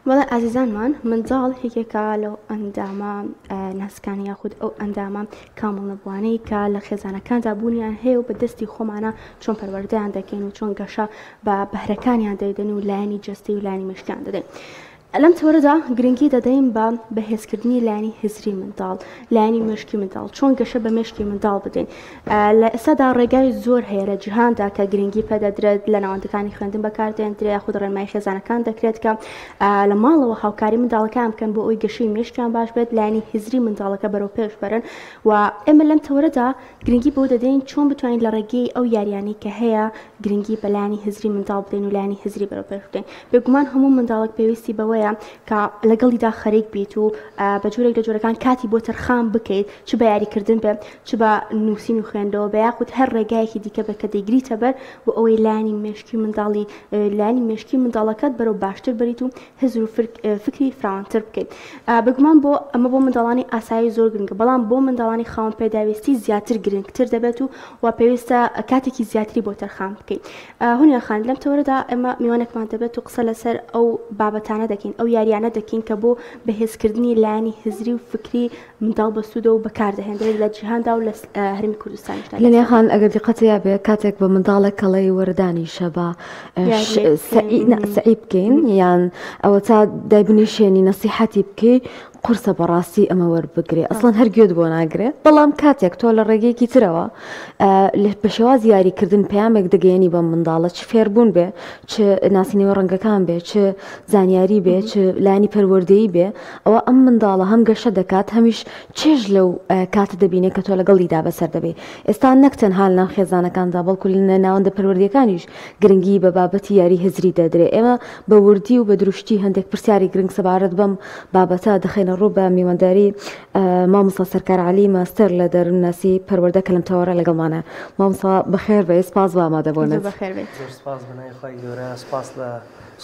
وڵای ئازیزانمان منداڵ هێکێکە لەو ئەندامە ناسکانی یاخود ئەو ئەندامە کامڵ نەبووانەی کە لە خێزانەکاندا بوونیان هەیە و بەدەستی خۆمانە چۆن پەروەردەیان دەکەین و چۆن گەشە بە بەهرەکانیان دەیدەن و لایەنی جەستەی و لایەنی مشکیان دەدەین. لەم تۆرەدا گرنگی دەدەین بە بەهێزکردنی لایەنی هزری منداڵ، لایەنی مشکی منداڵ، چۆن گەشە بە مشکی منداڵ بدەین. لە ئێستادا ڕێگای زۆر هەیە لە جیهاندا کە گرنگی پێدەدرێت لە ناوەندەکانی خوێندن بەکاردێنرێت یاخود ڕێنمای خێزانەکان دەکرێت کە لە ماڵەوە هاوکاری منداڵەکان بکەن بۆ ئەوی گەشەی مشکیان باش بێت، لایەنی هزری منداڵەکە بەرەو پێش بەرن و ئێمە لەم تۆرەدا گرنگی بۆ دەدەین چۆن بتوانین لە ڕێگەی ئەو یاریانەی کە هەیە گرنگی بە لایەنی هزری منداڵ بدەین و لایەنی هزری بەرەو پێش بدەین. بێگومان هەموو منداڵێک پێویستی بەوەیە کە لەگەڵیدا خەریک بیت و بە جۆرێک لە جۆرەکان کاتی بۆ تەرخان بکەیت، چ بە یاریکردن بێ، چ بە نووسین و خوێندەوە بە یاخود هەر ڕێگایەکی دیکە بە کە دەیگریتە بەر بۆ ئەوەی لایەنی مێشکی منداڵی لایەنی مێشکی منداڵەکەت بەرەو باشتر بریت و هزر و فکری فراوانتر بکەیت. بێگومان بۆ ئەمە بۆ منداڵانی ئاسایی زۆر گرنگە، بەڵام بۆ منداڵانی خاوەن پێداویستی زیاتر گرنگتر دەبێت و پێویستە کاتێکی زیاتری بۆ تەرخان بکەیت. هونیا خان لەم تۆرەدا ئێمە میوانێکمان دەبێت و قسە لەسەر ئەو بابەتانە دەکەین، ئەو یاریانە دەکەین کە بۆ بەهێزکردنی لایەنی هزری و فکری منداڵ بەسوودە و بەکاردەهێنرێت لە جیهاندا و لە هەرمی کوردستانیشدا. لەنیا خان ئەگەر دیقەتەیە بێ کاتێک بە منداڵێک کەڵەی وەردانی شەبە سعی بکەین یان ئەوە تا دایبنیشێنی نەسیحەتی بکەی قورسە بەڕاستی ئەمە وەربگرێ ئەسڵەن هەرگوێت بۆ ناگرێ، بەڵام کاتێک تۆ لە ڕێگەیەکی ترەوە بە شێواز یاریکردن پەیامێک دەگەیەنی بە منداڵە چ فێربوون بێ، چ ناسینەوە ڕەنگەکان بێ، چ زانیاری بێ، چ لانی پەروەردەیی بێ، ئەوە ئەم منداڵە هەم گەشە دەکات هەمیش چێژ لەو کاتە دەبینێ کە تۆ لەگەڵیدا بەسەر دەبێ. ئێستا نەکتەن حال ناو خێزانەکاندا بەڵکو لە ناوەندە پەروەردەکانیش گرنگی بە بابەتی یاری هزری دەدرێ. ئێمە بە وردی و بە دروشتی هەندێک پرسیاری گرنگ سەبارەت بەم بابەتە دەخێنە ڕوو بە میوەنداری مامۆستا سەرکار عەلی ماستەر لە دەروناسی پەروەردە کە لەم تەوەرە لەگەڵمانە. مامۆستا بەخێر بێ، سپاس بۆ ئامادەبوونت. سپاس بنای خۆی گەورە،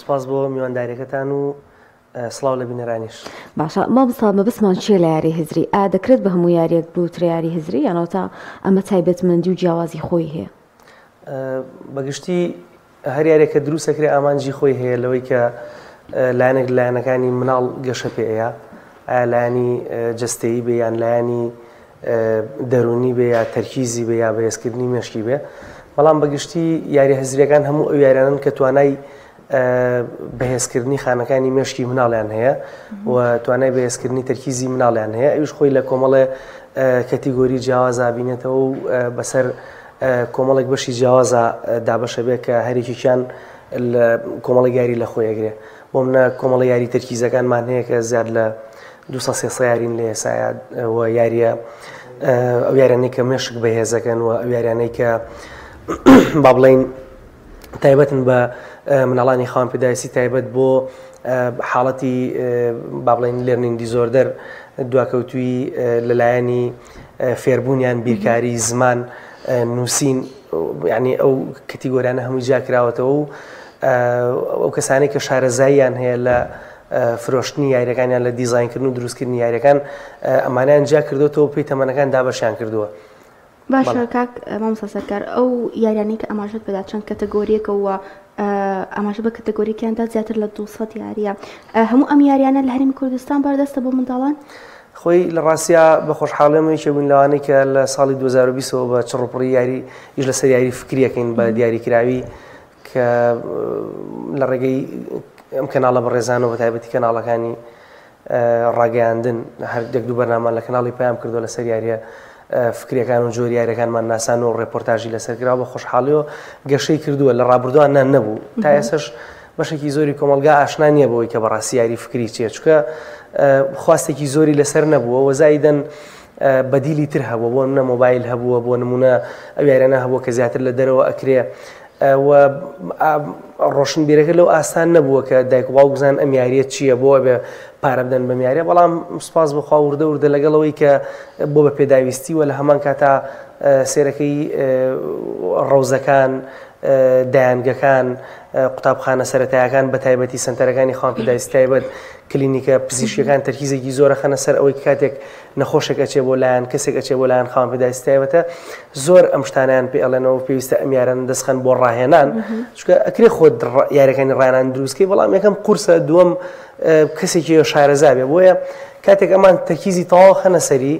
سپاس بۆ میوانداریەکەتان و سڵاو لە بینەرانیش. باشە مامۆستا مەبەستمان چییە لە یاری هزری؟ دەکرێت بە هەموو یاریەک بوترە یاری هزری یانەوە تا ئەمە تایبەتمەندی و جیاوازی خۆی هەیە؟ بەگشتی هەر یارێکە دروستەکرێ ئامانجی خۆی هەیە لەوەی کە لایەنێک لایەنەکانی مناڵ گەشە پێەیە، لایانی جەستەیی بێ یان لایانی دەرونی بێ یا تەرکیزی بێ یا بەهێزکردنی مێشکی بێ. بەڵام بەگشتی یاری هەزریەکان هەموو ئەو یاریانن کە توانای بەهێزکردنی خانەکانی مێشکی مناڵیان هەیە و توانای بەهێزکردنی تەرکیزی مناڵیان هەیە. ئەوش خۆی لە کۆمەڵێ کەتیگۆری جیاوازە بینێتەوە و بەسەر کۆمەڵێک بەشی جیاوازە دابەشە بێ کە هەرێکیان کۆمەڵی یاری لە خۆی ئەگرێ. بۆ منە کۆمەڵی یاری تەرکیزەکانمان هەیە کە زیاد لە 200 یارین لە ئێسایا و یاریە ئەو یاریانەی کە مێشک بەهێزەکەن و ئەو یاریانەی کە با بڵێن تایبەتن بە مناڵانی خاوەن پێداویستی تایبەت بۆ حاڵەتی با بڵێن لێرنینگ دیزۆردەر دواکەوتووی لەلایەنی فێربوونیان بیرکاری زمان نووسین، یعنی ئەو کەتیگۆریانە هەمووی جاکراوەتەوە و ئەو کەسانەی کە شارەزاییان هەیە لە فرۆشتنی یاریەکانیان لە دیزاینکردن و دروستکردنی یاریەکان ئەمانیان جا کردوەوە پێی تەمەنەکان دابەشیان کردووە. باشە کاک مامۆستا سەرکار، ئەو یاریانەی کە ئاماژەت پێدا چەند کەتەگۆریەکەوە ئاماژە بە کەتەگۆریەکیاندا زیاتر لە 200 یاریە، هەموو ئەم یاریانە لە هەرێمی کوردستان بەردەستە بۆ منداڵان؟ خۆی لە ڕاستیا بە خۆشحاڵێمەوەی کە بوون لەوانەی کە لە ساڵی 2020ەوە بە چڕوپڕی یاری ئیش لەسەر یاری فکریەکەین بە دیاریکراوی کە لە ڕێگەی ئەم کەناڵە بەڕێزانەوە بە تایبەتی کەناڵەکانی ڕاگەیاندن هەردێک دوو بەرنامە لە کەناڵی پەیام کردو لەسەر یاریە فکریەکان و جۆری یاریەکانمان ناسان و ڕێپۆرتاژی لەسەرکراوە بە خۆشحاڵیەوە گەشەی کردووە لە ڕابردووان نەبوو تا ئێسش بەشێکی زۆری کۆمەلگا ئاشنا نییە بۆی کە بەڕاستی یاری فکری چیە، چونکە خواستێکی زۆری لەسەر نەبووە و زایدەن بەدیلی تر هەبووە، بۆ نمونە مۆبایل هەبووە، بۆ نمونە ئەو یاریانە هەبووە کە زیاتر لە دەرەوە ئەکرێ و ڕۆشنبیرەکە لەو ئاسان نەبووە کە دایک و باوک بزان ئەم یاریە چییە بۆ بێ پارە بدەن بەم یاریە. بەڵام سوپاس بخوا وردە وردە لەگەڵەوەی کە بۆ بە پێداویستی و لە هەمان کاتا سێرەکەی ڕەوزەکان، دایانگەکان، قوتابخانە سەرەتایەکان بە تایبەتی سنتەرەکانی خواپیداویستی تایبەت کلینیکە پزیشکیەکان تەرکیزێکی زۆرە خەنە سەر ئەوەی کاتێک نەخۆشێک ئەچێ بۆ لایەن کەسێک ئەچێ بۆ لایەن خواپیداویستی تایبەتە زۆر ئەم شتانیان پێ ئەڵێنەوە پێویستە ئەم یاران دەستخەن بۆ ڕاهێنان چونکە ئەکرێ خۆت یاریەکانی ڕاهێنان دروستکەی بەڵام یەکەم قورسە دووەم کەسێکی شارەزا بێ بۆیە کاتێک ئەمان تەرکیزی تەواو خەنە سەری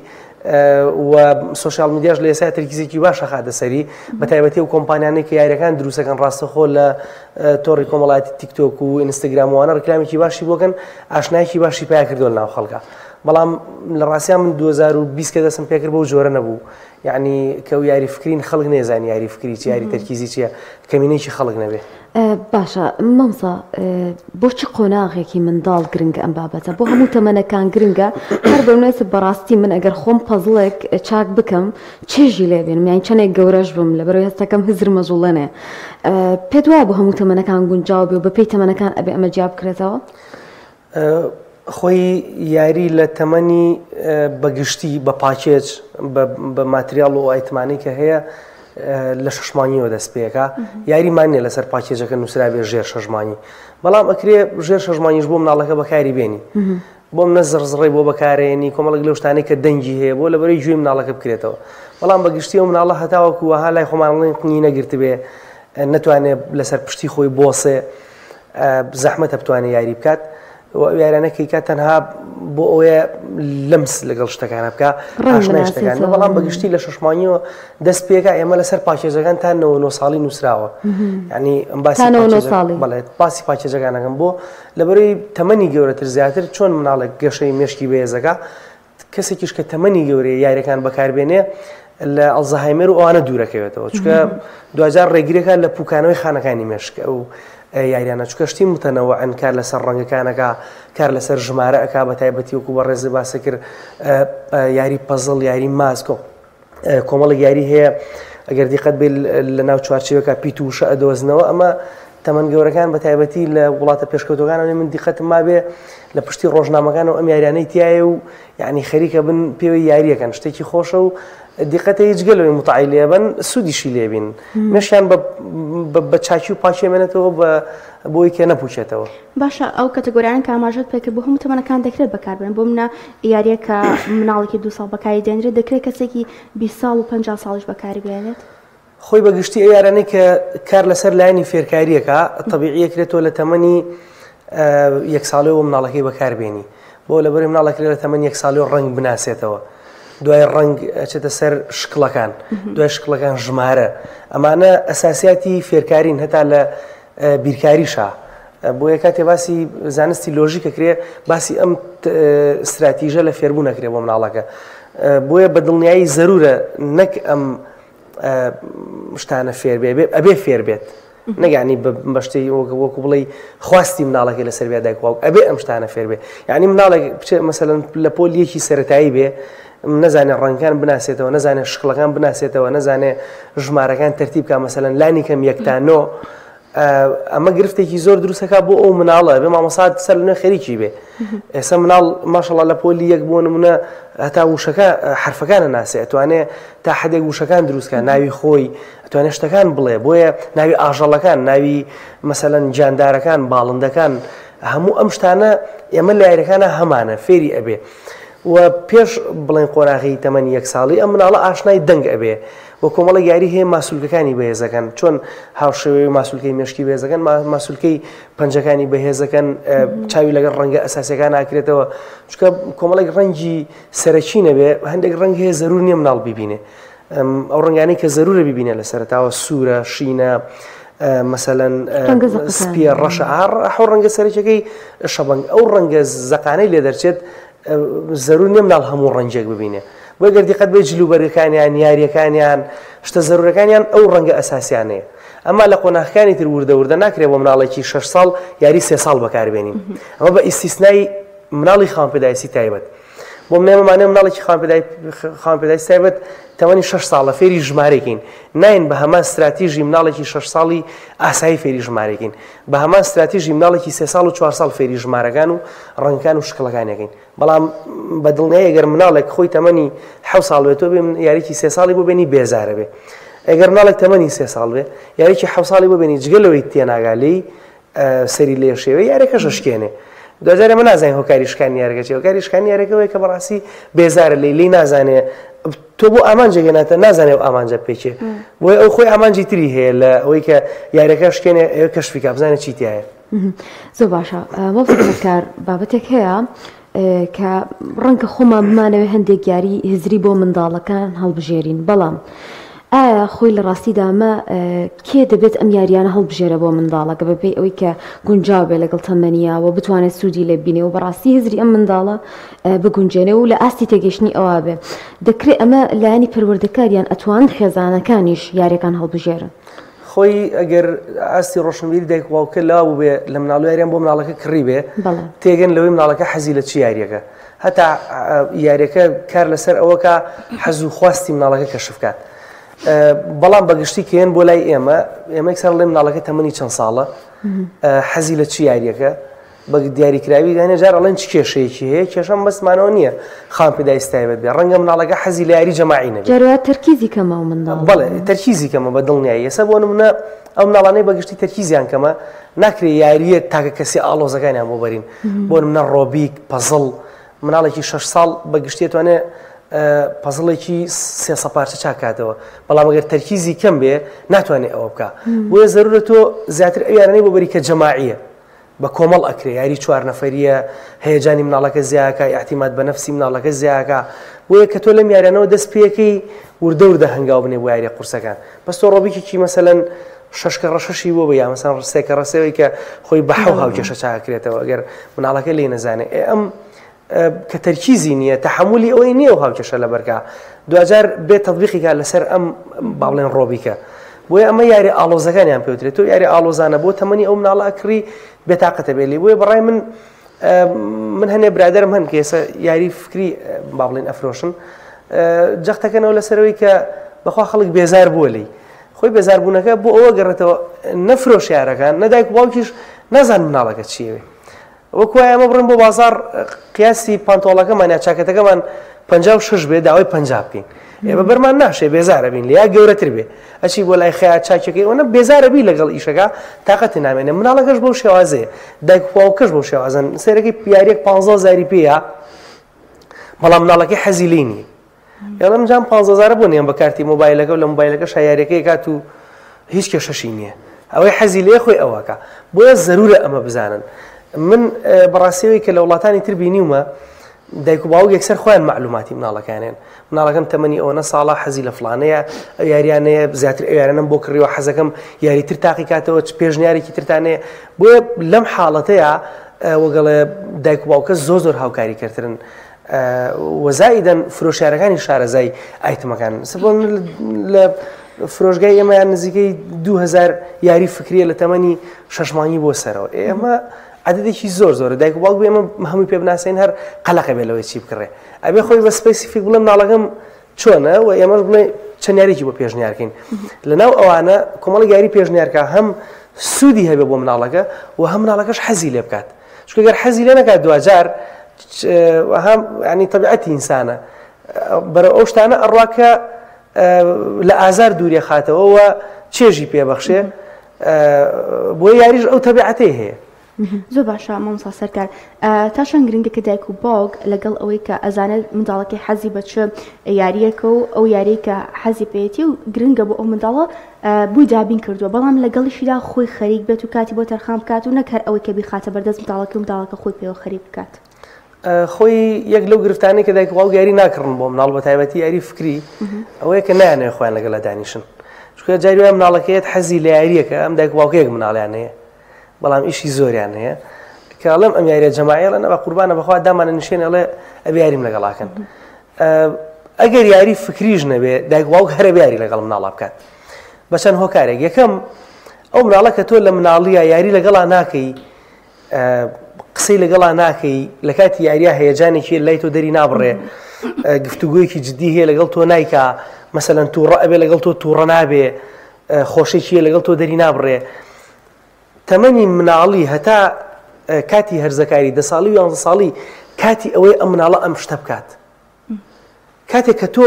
و سوۆشیال میدیاش لە ئێستا تەرکیزێکی باشە خاتە سەری بە تایبەتی و کۆمپانیانەی کە یاریەکان دروستەکەن ڕاستەخۆ لە تۆڕی کۆمەڵایەتی تیکتۆک و ئینستاگرام وانە ڕکلامێکی باشی بۆکەن ئاشنایەکی باشی پیا کردووە ناو خەڵکە بەڵام لە ڕاستیان من 2020 کە دەستم پێکرد بەو جۆرە نەبوو یعنی کە یاری فکرین خەڵک نێزانی یاری فکری چی یاری تەرکیزی چییە کەمینەیەکی خەڵک نەبێ باشە مەمسا بۆچی قۆناغێکی منداڵ گرنگە ئەم بابەتە بۆ هەموو تەمەنەکان گرنگە هەر بەونێسە بەڕاستی من ئەگەر خۆم پەزڵێک چاک بکەم چێژی لێبێنم یان چەندێک گەورەش بم لەبەرەوەی هەستەکەم هزر مەزوڵەنێ پێت وایە بۆ هەموو تەمەنەکان گونجاو بێ و بە پێی تەمەنەکان ئەبێ ئەمە جیاب بکرێتەوە خۆی یاری لە تەمەنی بەگشتی بە پاکێج بە ماتریال و ئایتمانی کە هەیە لە شەشمانیەوە دەست پێەکە یاریمانێ لەسەر پاکێجەکە نووسرا بێ ژێر شەژمانی بەڵام ئەکرێ ژێر شەژمانیش بۆ مناڵەکە بەکاری بێنی بۆم نە زڕزڕی بۆ بەکارێنی کۆمەڵک لەو شتانەی کە دەنگی هەیە بۆ لەبەرەی گوێی مناڵەکە بکرێتەوە بەڵام بەگشتی و مناڵە هەتاوەکو وەها لای خۆمانڵێن قنی نەگرت بێ نەتوانێت لەسەر پشتی خۆی بۆسێ زەحمەتە بتوانێت یاری بکات یارانەکەی کات تەنها بۆ ئەوەیە لەمس لەگەڵ شتەکانە بکە ئاشنای شتەکان بەڵام بەگشتی لە شەشمانیەوە دەست پێکە ئێمە لەسەر پاکێجەکان تا 9 ساڵی نووسراوە ینی باسی پاکێجەکانەکەم بۆ لەبەرەوەی تەمەنی گەورەتر زیاتر چۆن مناڵێک گەشەی مێشکی بەهێزەکە کەسێکیش کە تەمەنی گەورەیە یاریەکان بەکاربێنێ لە ئەڵزەهایمەر و ئەوانە دوورەکەوێتەوە چونکە دوجار ڕێگریەکە لە پوکانەوەی خانەکانی مێشکە و یاریانە چکە شتی متەنەوەعن کار لەسەر ڕەنگەکانەکە کار لەسەر ژمارە ئەکا بە تایبەتی وەکو بە ڕێزی باسە کرد یاری پەزڵ یاری ماسکۆ کۆمەڵێک یاری هەیە ئەگەر دیقەت بێت لە ناو چوارچێوەکە پیت و وشە ئەدۆزنەوە ئەمە تەمەن گەورەکان بە تایبەتی لە وڵاتە پێشکەوتەکانەوە من دیقەتم مابێ لە پشتی ڕۆژنامەکانەوە ئەم یاریانەی تایە و یعنی خەریکە بن پێوەی یاریەکەن شتێکی خۆشە و دیقەتە هیچ گەلەوەی متعی لێبن سوودیشی لێبین مێشیان بە چاکی و پاکێمێنێتەوە بۆی کە نەپوچێتەوە باشە ئەو کەتەگۆریانە کە ئاماژەت پێکرد بۆ هەموو تەمەنەکان دەکرێت بەکاربێن بۆ منە یاریەکە مناڵێکی 2 ساڵ بەکاری دێنرێت دەکرێت کەسێکی 20 ساڵ و 50 ساڵیش بەکاری بێنێت خۆی بەگشتی ئەو یارانەی کە کار لەسەر لایەنی فێرکاریەکە تەبیعیەکرێتەوە لە تەمەنی 1 ساڵەوە مناڵەکەی بەکاربێنی بۆ لەبەری مناڵەکرێت لە تەمەنی 1 ساڵی ڕەنگ بناسێتەوە دوای ڕنگ ئەچێتە سەر شکڵەکان دوای شکڵەکان ژمارە ئەمانە ئەساسیاتی فێرکارین هەتا لە بیرکاریشە بۆ یە کاتێ باسی زانستی لۆژیکەکرێ باسی ئەم استراتیژە لە فێربوو نەکرێ بۆ مناڵەکە بۆیە بە دڵنیایی زەرورە نەک ئەم شتانە فێر بێ ئەبێ فێر بێت نەگەانی بە شتەی وەکو بڵێ خواستی مناڵەکەی لەسەر بێ دایکواوک ئەبێ ئەم شتانە فێر بێ یعنی مناڵێک بچێت مەسەلەن لە پۆلیەکی سەرەتایی بێ نەزانێت ڕەنگەکان بناسێتەوە نەزانێت شکڵەکان بناسێتەوە نەزانێت ژمارەکان تەرتیب بکە مەسەلەن لانی کەم یەکتانۆ ئەمە گرفتێکی زۆر دروستەکە بۆ ئەو مناڵە بێ مامۆسات سەر لەنوێ خەریکی بێ ئێستا مناڵ ماشەڵڵا لە پۆلی یەک بۆ نمونە هەتا وشەکە حرفەکانە ناسێ ئەتوانێت تا حدێک وشەکان دروستکە ناوی خۆی ئەتوانێت شتەکان بڵێ بۆیە ناوی ئاژەڵەکان ناوی مەسەلەن جاندارەکان باڵندەکان هەموو ئەم شتانە ئێمە لە یاریەکانە هەمانە فێری ئەبێ و پێش بڵێن قۆناغی تەمەنی 1 ساڵی ئەم مناڵە ئاشنای دەنگ ئەبێ وە کۆمەڵە یاری هەیە ماسوولکەکانی بەهێزەکەن چۆن هاوشێوەی ماسوولکەی مێشکی بەهێزەکەن ماسوولکەی پەنجەکانی بەهێزەکان چاوی لەگەڵ ڕەنگە ئەساسیەکان ناکرێتەوە چونکە کۆمەڵێک ڕەنگی سەرەکی نەبێ هەندێک ڕەنگ هەیە زەرور نییە مناڵ ببینێ ئەو ڕەنگانەی کە زەرورە ببینێ لە سەرەتاوە سوورە شینە مەسەلەن سپیە ڕەشە حەو ڕەنگە سەرەکیەکەی شەبەنگ ئەو ڕەنگە زەقانەی لێ دەرچێت زەرور نییە مناڵ هەموو ڕەنجێک ببینێ بۆ گەر دیقەت بێ جلوبەرەکانیان یاریەکانیان شتە زەرورەکانیان ئەو ڕەنگە ئەساسیانەیە ئەمە لە قۆناغەکانی تر وردە ناکرێت بۆ مناڵێکی 6 ساڵ یاری 3 ساڵ بەکاربێنین ئەمە بە ئیستیسنای مناڵی خاوەنپێدایستی تایبەت بۆ منێمەمانێ مناڵێکی خاوەنپێدایستی تایبەت تەمەنی 6 ساڵە فێری ژمارەکەین ناین بە هەمان استراتیژی مناڵێکی 6 ساڵی ئاسایی فێری ژمارەکەین بە هەمان استراتیژی مناڵێکی 3 ساڵ و 4 ساڵ فێری ژمارەکان و ڕەنگەکان و شکڵەکانەکەین بەڵام بە دڵنیایی ئەگەر مناڵێک خۆی تەمەنی 7 ساڵ بێتەوە بێ یاریکی 3 ساڵی بۆ بێنی بێزارە بێ ئەگەر مناڵێک تەمەنی 3 ساڵ بێ یاریکی 7 ساڵی ببێنی جگەلەوەی تێناگالی سەری لێ شێوە یاریەکە شەشکێنێ دوجارە من نازانین هۆکاری شکانی یاریەکە هۆکاری شکانی یاریەکەوەی کە بەڕاستی بێزارە لی نازانێ تۆ بۆ ئامانجێگەناتە نازانێ و ئامانجە پێچێ بۆی ئەو خۆی ئامانجی تری هەیە لە ئەوەی کە یاریەکە شکێنێ ئێوە کەشفیکە بزانێ چیتیایە زۆر باشە کار بابەتێک هەیە کە ڕەنگە خۆمان بمانەوێ هەندێک یاری هزری بۆ منداڵەکان هەڵبژێرین بەڵام ئایا خۆی لە ڕاستیدامە کێ دەبێت ئەم یاریانە هەڵبژێرە بۆ منداڵەکە بەپێی ئەوەی کە گونجاو بێ لەگەڵ تەمەنیاوە بتوانێت سوودی لێ بینێ و بەڕاستی هزری ئەم منداڵە بگونجێنێ و لە ئاستی تێگەشتنی ئەوە بێ دەکرێت ئەمە لایانی پەروەردەکاریان ئەتوان خێزانەکانیش یاریەکان هەڵبژێرن خۆی ئەگەر ئاستی ڕۆشنبیری دایک باوکە لاو بێ لە مناڵ یاریان بۆ مناڵەکە کڕی بێ تێگەن لەوەی مناڵەکە حەزی لە چی یاریەکە هەتا یاریەکە کار لەسەر ئەوەکە حەز و خواستی مناڵەکە کەشف بکات بەڵام بەگشتی کێن بۆ لای ئێمە ئێمەکسەر لێ مناڵەکە تەمەنی چەند ساڵە حەزی لە چی یاریەکە بە دیاریکراوی دانێ جار ئەڵێن چ کێشەیەکی هەیە کێشەم بەسمانەوە نییە خام پێدایستایبێت بێ ڕەنگە مناڵەکە حەزی لە یاری جەماعی نەبێت جارات تەرکیزی کەمە و منداڵ بەڵێ تەرکیزی کەمە بە دڵنیایی ئێستا بۆ نمونە ئەو مناڵانەی بەگشتی تەرکیزیان کەمە ناکرێت یاریە تاکە کەسی ئاڵۆزەکانیان بۆ بەرین بۆ نمونە ڕۆبیک پەزڵ مناڵێکی 6 ساڵ بەگشتی توانێت پەزڵێکی 300 پارچە چاکاتەوە بەڵام ئەگەر تەرکیزی کەم بێ ناتوانێت ئەوە بکە بۆیە زەرورە تۆ زیاتر ئەو یارانەی بۆ بەری کە جەماعیە بە کۆمەڵ ئەکرێ یاری 4 نەفەریە هەیەجانی مناڵەکە زیاکە ئاعتیماد بە نەفسی مناڵەکە زیاکە بۆیە کە تۆ لەم یارانەوە دەست پێەکەی وردە وردە هەنگاو بنێ بۆ یاریە قورسەکان بەس تۆ ڕۆبیکێکی مەسەلەن 6 کە ڕەشەشی بۆ بە یا مەسەن ڕستێکە ڕستەوەی کە خۆی بە حەو هاوکێشە چاکرێتەوە ئەگەر مناڵەکە لێ نەزانێ ئەم کە تەرکیزی نییە تەحملی ئەوەی نییە و هاوکێشە لە بەرگا دوجار بێت تەطبیقیکە لەسەر ئەم باڵێن ڕۆبیکە بۆیە ئەمە یاری ئاڵۆزەکانیان پێوترێت تۆ یاری ئاڵۆزانە بۆ تەمەنی ئەو مناڵە ئەکڕی بێتاقەتە بێ لێ بۆیە بەڕای من هەنێ برادرم هەن کە ئێستا یاری فکری باڵێن ئەفرۆشن جەختەکەنەوە لەسەرەوەی کە بەخوا خەڵک بێزار بووە لی خۆی بێزاربوونەکە بۆ ئەوە گەڕێتەوە نەفرۆش یارەکان نەدایک باوکیش نەزان مناڵەکە چیەوێ وەکوای ئەمە بڕن بۆ بازار قیاسی پانتۆڵەکەمان یا چاکەتەکەمان 56 بێ داوای 50 بکەین بە بەرمان ناشێ بێزارە بین لە یا گەورەتر بێ ئەچی بۆ لای خەیات چاکەکەی ئەوە بێزارە بی لەگەڵ ئیشەکە تااقەتی نامێنێ مناڵەکەش بەو شێوازەیە دایک باوکەش بەو شێوازن سەرەکەی یاریەک 15000 پێیە بەڵام مناڵەکەی حەزی لێ نییە یاڵم جام 15000 بۆ نیە بە کارتی مۆبایلەکە و لە مۆبایلەکە شایارەکەی کات و هیچ کێشەشی نییە ئەوەی حەزی لێ خۆی ئەوەکە بۆیە زەرورە ئەمە بزانن من بەڕاستیەوەی کە لە وڵاتانی تر بینیومە دایک و باوک یەکسەر خۆیان معلوماتی مناڵەکانیان مناڵەکەم تەمەنی ئەوەنە ساڵە حەزی لە فڵانەیە ئەو یاریانەیە زیاتر ئەو یارانەم بۆ کڕیەوە حەزەکەم یاریتر تاقی کاتەوە پێشنیارێکی ترتانەیە بۆیە لەم حاڵەتەیە وەگەڵێ دایک و باوکە زۆر هاوکاری کردن وەزایدەن فرۆشیارەکانی شارەزای ئایتمەکان لە فرۆشگای ئێمەیان نزیکەی 2000 یاری فکریە لە تەمەنی 6 مانگی بۆ سەرەوە ئێمە عددێکی زۆر دایک و باوک بێ ئێمە هەمووی پێ بناسین هەر قەلەقە بێ لەوەی چی بکڕێ ئەبێ خۆی بە سپەیسیفیک بڵێم مناڵەکەم چۆنە و ئێمەش بڵێ چەند یاریێکی بۆ پێشنیارکەین لەناو ئەوانە کۆمەڵی یاری پێشنیارکە هەم سوودی هەبێ بۆ مناڵەکە و هەم مناڵەکەش حەزی لێ بکات چونکە گەر حەزی لێ نەکات دوجار هەم ینی تەبیعەتی ئینسانە بەرە ئەو شتانە ئەڕواکە لە ئازار دووریە خاتەوە و چێژی پێبەخشێ بۆ یاریش ئەو تەبیعەتەی هەیە زۆر باشە مامۆستا سەرکار تا چەند گرنگە کە دایک و باوک لەگەڵ ئەوەی کە ئەزانێت منداڵەکەی حەزی بە چ یاریەکە و ئەو یاریە کە حەزی پێێتی و گرنگە بۆ ئەو منداڵە بووی دابین کردووە بەڵام لەگەڵیشیدا خۆی خەریک بێت و کاتی بۆ تەرخان بکات و نەکار ئەوەی کە بیخاتە بەردەست منداڵەکە خۆی پێوە خەریک بکات خۆی یەک لەو گرفتانەی کە دایک و باوک یاری ناکردن بۆ مناڵ بە تایبەتی یاری فکری ئەوەیە کە نایانەوێت خۆیان لەگەڵ دانیشن چونکە جاری وایە مناڵەکەیەت حەزی لە یاریەکە ئەم دایک و باوکەیەک مناڵیان هەیە بەڵام ئیشی زۆریان هەیە کاڵم ئەم یاریە جەماعیە لەنە بە قوربانە بەخوا دامانە نشێن ئەڵێ ئەبێ یاریم لەگەڵاکەن ئەگەر یاری فکریش نەبێ دایک و باوک هەرە یاری لەگەڵ مناڵە بکات بە چەند هۆکارێک یەکەم ئەو مناڵە کە تۆ لە مناڵیە یاری لەگەڵا ناکەی قسەی لەگەڵا ناکەی لە کاتی یاریە هەیەجانێکی لای تۆ دەری نابڕێ گفتوگویەکی جدی هەیە لەگەڵ تۆ نایکا مەسەلەن تووڕە ئەبێ لەگەڵ تۆ تووڕە نابێ خۆشێکی لەگەڵ تۆ دەری نابڕێ تەمەنی مناڵی هەتا کاتی هەرزەکاری 10 ساڵی و 11 ساڵی کاتی ئەوەی ئەم مناڵە ئەم شتە بکات کاتێک کە تۆ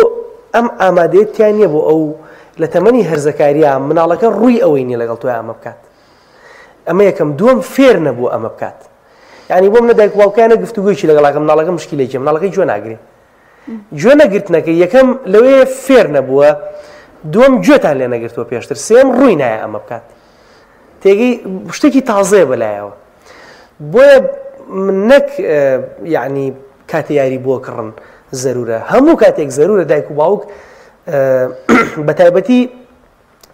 ئەم ئامادەیەتیان نییە بۆ ئەو لە تەمەنی هەرزەکاریە مناڵەکە ڕووی ئەوەی نیە لەگەڵ تۆی ئەمە بکات. ئەمە یەکەم. دووەم فێر نەبوو ئەمە بکات. یعنی بۆ منە دایک باوکانە گفتوگویکی لەگەڵاکە مناڵەکە مشکلێکی مناڵەکەی گوێ ناگرێ. گوێ نەگرتنەکەی یەکەم لەوەیە فێر نەبووە، دووەم گوێتان لێ نەگرتووە پێشتر، سێم ڕووی نایە ئەمە بکات. تێگەی شتێکی تازەیە بەلایەوە. بۆیە نەک یعنی کاتێ یاری بۆ کڕن زەرورە، هەموو کاتێک زەرورە دایک و باوک بە تایبەتی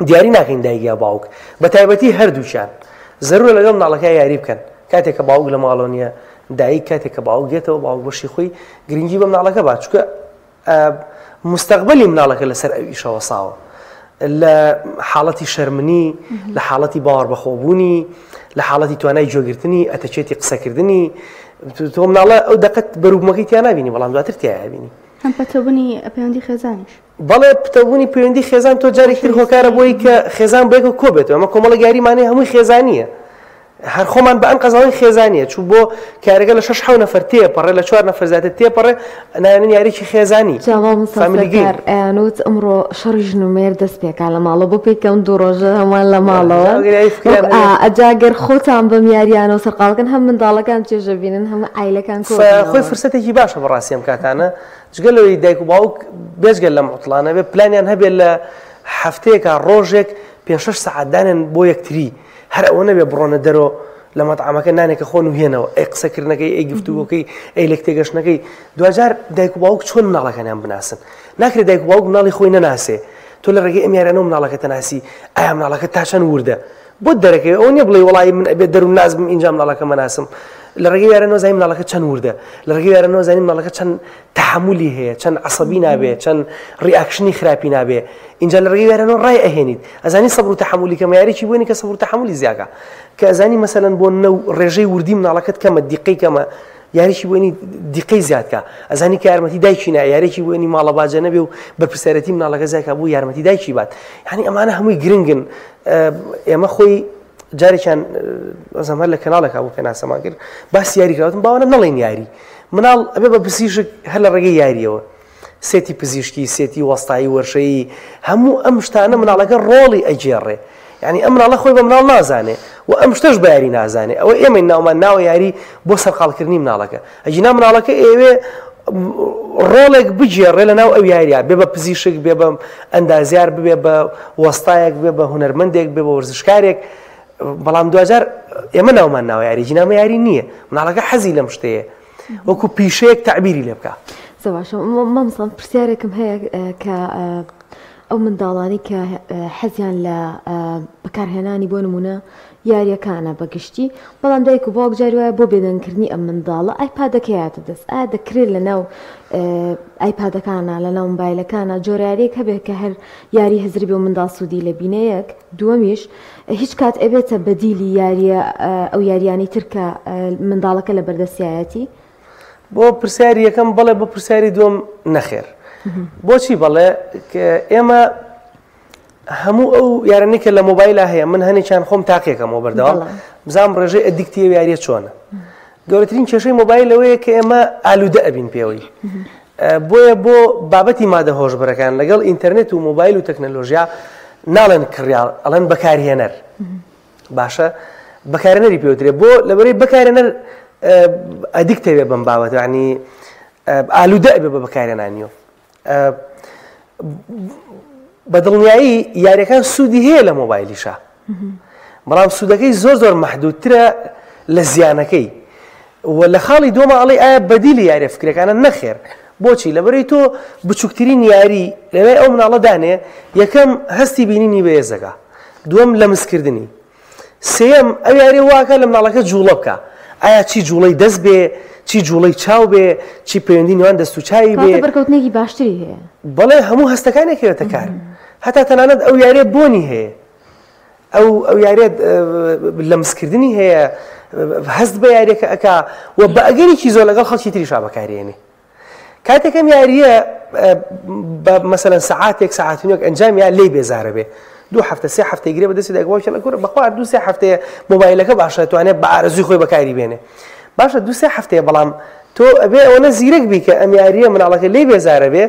دیاری ناکەین دایک یا باوک، بە تایبەتی هەردووچیان زەرورە لەگەڵ مناڵەکە یاری بکەن. کاتێک کە باوک لە ماڵۆ نییە، دایک کاتێک کە باوک دێتەوە باوک بەشی خۆی گرنگی بە مناڵەکە با، چونکە مستەقبەلی مناڵەکە لەسەر ئەو ئیشەوە ساوە، لە حاڵەتی شەرمنی، لە حاڵەتی باوەڕ بەخۆبوونی، لە حاڵەتی توانای جۆگرتنی، ئەتەچێتی قسەکردنی. تۆ مناڵە ئەو دەقەت بەروبمەکەی تیا نبینی، بەڵام دواتر تیا بینی. هەم پەتەبوونی پەیوەندی خێزانیش. بەڵێ پتەبوونی پەیوەندی خێزان تۆ جارێکتر هۆکارە بۆی کە خێزان بەیەکەوە کۆ بێتەوە. ئەمە کۆمەڵە یاریمانەی هەمووی خێزانیە، هەر خۆمان بە ئەم قەزاوی خێزانیە، چوو بۆ کارەکە لە 6 نەفەر تێپەڕێ، لە 4 نەفەر زیاتر تێپەڕێ، نایەنن یاریکی خێزانی. ئەیانوت ئەمڕۆ شەڕی ژن و مێر دەست پێکا لە ماڵەوە بۆ پێکەم 2 ڕۆژە هەمان لە ماڵەوە ئەجاگەر خۆتان بەم یاریانەوە سەرقاڵەکەن هەم منداڵەکان چێژە بینن، هەموو ئایلەکان خۆی فرسەتێکی باشە بەڕاستی ئەم کاتانە. جگەلەوەی دایک و باوک بێجگەل لە معتڵانە بێ پلانیان هەبێت لە هەفتەیەکە ڕۆژێک 5-6 سەعات دانن بۆ یەکتری، هەر ئەوە نەبێ بڕۆنە دەرەوە لە مەطعەمەکە نانێکە خۆن و هێنەوە، ئەی قسەکردنەکەی، ئەی گفتوگۆکەی، ئەی لە تێگەشتنەکەی. دوجار دایک و باوک چۆن مناڵەکانیان بناسن؟ ناکرێت دایک و باوک مناڵی خۆی نەناسێ، تۆ لە ڕێگەی ئەم یاریانەوە مناڵەکە تەناسی، ئایا مناڵەکە تا چەند وردە بۆ دەرەکەی. ئەو نییە بڵێ وەڵی من ئەبێت دەروم نازم ئینجا مناڵەکە مەناسم. لە ڕێگەی یارانەوە زانین مناڵەکە چەند وردە، لە ڕێگەی یارانەوە زانین مناڵەکە چەند تەحملی هەیە، چەند عەسەبی نابێ، چەند ڕیاکشنی خراپی نابێ. اینجا لە ڕێگەی یارانەوە ڕای ئەهێنیت، ئەزانی سەبر و تەحملی کەمە، یاریی بوونی کە سەبر و تەحملی زیاکە، کە ئەزانی مەسەلەن بۆ نەو ڕێژەی وردی مناڵەکەت کەمە، دیقەی کەمە، یاریی بوونی دیقەی زیادکە. ئەزانی کە یارمەتی دایکی نایە، یاریی بوونی ماڵە باجە نەبێ و بەرپرسیارەتی مناڵەکە زیاکە بوو یارمەتی دایکی بات. یعنی ئەمانە هەمووی گرنگن. ئێمە خۆی جارێکیان ئەزەمەر لە کەناڵێکا بۆ پێناسەمان کرد، باسی یاریکراوتم باوانە نەڵێن یاری مناڵ ئەبێ بە پزیشک هەر لە ڕێگەی یاریەوە، سێتی پزیشکی، سێتی وەستایی وەرشەیی، هەموو ئەم شتانە مناڵەکە ڕۆڵی ئەجێڕێ. یعنی ئەم مناڵە خۆی بە مناڵ نازانێ و ئەم شتەش بە یاری نازانێ. ئەوە ئێمە ناومان ناوە یاری بۆ سەرقاڵکردنی مناڵەکە. ئەجینا مناڵەکە ئێوێ ڕۆڵێک بجێڕێ لە ناو ئەو یاریە، بێ بە پزیشک، بێ بە ئەندازیار، ببێ بە وەستایەک، بێ بە هونەرمەندێک، بێ بە وەرزشکارێک. بەڵام دوجار ئێمە ناومان ناوە یاری، جینامە یاری نییە. مناڵەکە حەزی لەم شتەیە، وەکو پیشەیەک تعبیری لێ بکە. زەباشە مەمسڵ پرسیارێکم هەیە کە ئەو منداڵانی کە حەزیان لە بەکارهێنانی بۆ نمونە یاریەکانە بەگشتی، بەڵام دایک و باوک جاری وایە بۆ بێدەنکردنی ئەم منداڵە ئایپادەکەیاتە دەست، ئایا دەکرێت لە ناو ئایپادەکانە لە ناو مۆبایلەکانە جۆرایەک هەبێت کە هەر یاری هەزری بێ و منداڵ سوودی لە بینەیەک؟ دووەمیش هیچ کات ئەبێتە بەدیلی یاریە ئەو یاریانی ترکە منداڵەکە لە بەردەستایەتی؟ بۆ پرسیاری یەکەم بەڵێ، بۆ پرسیاری دووەم نەخێر. بۆچی بەڵێ؟ کە ئێمە هەموو ئەو یارانەی کە لە مۆبایلە هەیە، من هەنێکیان خۆم تاقیەکەمەوە بەردەوام بزانم ڕێژەی ئەدیکتی ئەو یاریە چۆنە. گەورەترین کێشەی مۆبایل ئەوەیە کە ئێمە ئالوودە ئەبین پێوەی. بۆیە بۆ بابەتی مادە هۆشبەرەکان لەگەڵ ئینتەرنێت و مۆبایل و تەکنەلۆژیا ناڵێن کڕیاڵ، ئەڵێن بەکارهێنەر. باشە بەکارهێنەری پێوترێ، بۆ لەبەرەی بەکارهێنەر ئەدیکتەوێ بەم بابەت، یعنی ئالوودە ئەبێ بە بەکارهێنانیەوە. بەدڵنیایی یاریەکان سوودی هەیە لە مۆبایلیشە، بەڵام سوودەکەی زۆر مەحدودترە لە زیانەکەی. و لە خاڵی دۆمە ئەڵێ ئایا بەدیلی یاریە فکرەکانە نەخێر. بۆچی؟ لەبەرەی تۆ بچووکترین یاری لەوێ ئەو مناڵە دانێ، یەکەم هەستی بینینی بەهێزەکە، دووەم لەمسکردنی، سێەم ئەو یاری واکە لە مناڵەکە جوڵە بکە. ئایا چی جوڵەی دەست بێ، چی جوڵەی چاو بێ، چی پەیوەندی نێوان دەست و چاوی بێ، بەرکەوتنێکی باشتری هەیە. بەڵێ هەموو هەستەکانێکەوێتە کار، هەتا تەنانەت ئەو یاریە بۆنی هەیە، ئەو یاریێت لەمسکردنی هەیە، هەست بە یاریەکە ئەکا و بە ئەگەرێکی زۆر لەگەڵ خەڵکی تریشا بەکارێنێ. کاتێکم یاریە بە مەسەلەن سەعاتێک سەعاتێک ئەنجامیە لێی بێزارە بێ، 2 هەفتە 3 هەفتەی گرێ بەدەستی دایکباوکە لە کوڕ بەخوا 2-3 هەفتەیە مۆبایلەکە باشە توانێت بە ئارەزوی خۆی بەکاری بێنێ. باشە 2-3 هەفتەیە، بەڵام تۆ ئەبێ ئەوەنە زیرەک بی کە ئەم یاریە مناڵەکە لێی بێزارە بێ،